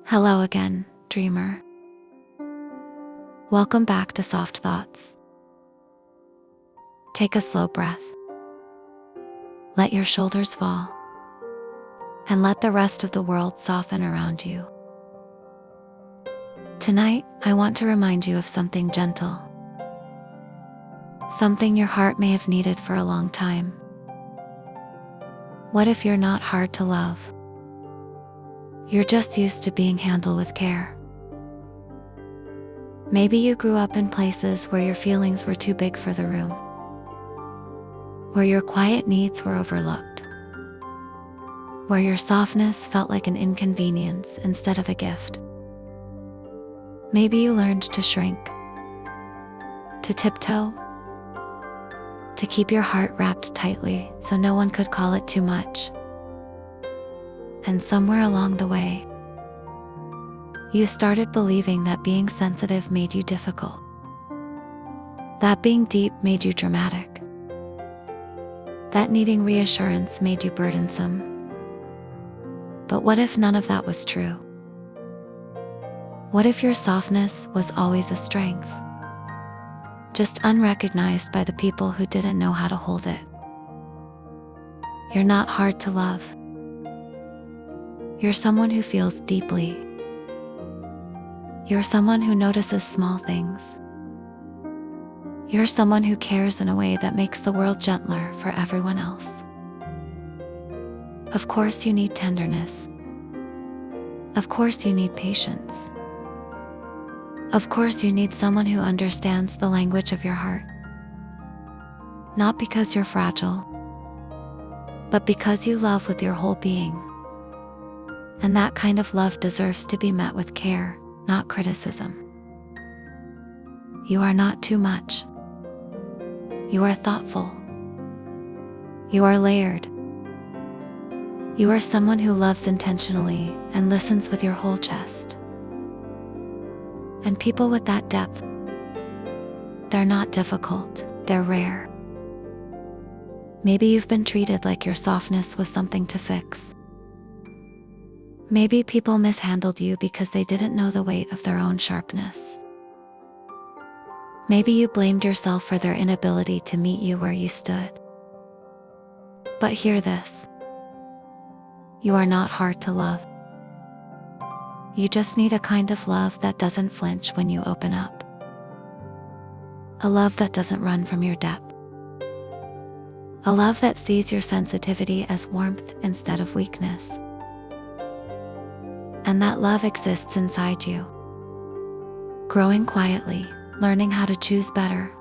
Hello again, dreamer. Welcome back to Soft Thoughts. Take a slow breath. Let your shoulders fall. And let the rest of the world soften around you. Tonight, I want to remind you of something gentle. Something your heart may have needed for a long time. What if you're not hard to love? You're just used to being handled with care. Maybe you grew up in places where your feelings were too big for the room, where your quiet needs were overlooked, where your softness felt like an inconvenience instead of a gift. Maybe you learned to shrink, to tiptoe, to keep your heart wrapped tightly so no one could call it too much. And somewhere along the way, you started believing that being sensitive made you difficult, that being deep made you dramatic, that needing reassurance made you burdensome. But what if none of that was true? What if your softness was always a strength, just unrecognized by the people who didn't know how to hold it? You're not hard to love. You're someone who feels deeply. You're someone who notices small things. You're someone who cares in a way that makes the world gentler for everyone else. Of course you need tenderness. Of course you need patience. Of course you need someone who understands the language of your heart. Not because you're fragile, but because you love with your whole being. And that kind of love deserves to be met with care, not criticism. You are not too much. You are thoughtful. You are layered. You are someone who loves intentionally and listens with your whole chest. And people with that depth, they're not difficult, they're rare. Maybe you've been treated like your softness was something to fix. Maybe people mishandled you because they didn't know the weight of their own sharpness. Maybe you blamed yourself for their inability to meet you where you stood. But hear this. You are not hard to love. You just need a kind of love that doesn't flinch when you open up. A love that doesn't run from your depth. A love that sees your sensitivity as warmth instead of weakness. And that love exists inside you, growing quietly, learning how to choose better,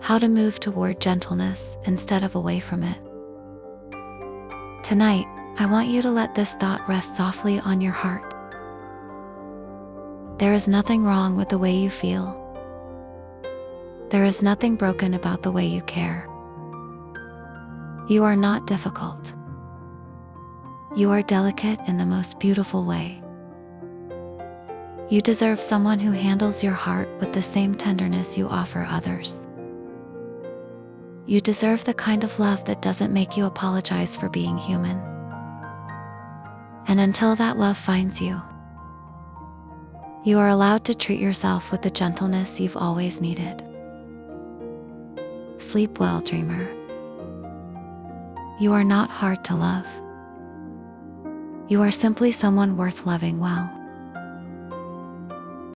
how to move toward gentleness instead of away from it. Tonight, I want you to let this thought rest softly on your heart. There is nothing wrong with the way you feel. There is nothing broken about the way you care. You are not difficult. You are delicate in the most beautiful way. You deserve someone who handles your heart with the same tenderness you offer others. You deserve the kind of love that doesn't make you apologize for being human. And until that love finds you, you are allowed to treat yourself with the gentleness you've always needed. Sleep well, dreamer. You are not hard to love. You are simply someone worth loving well.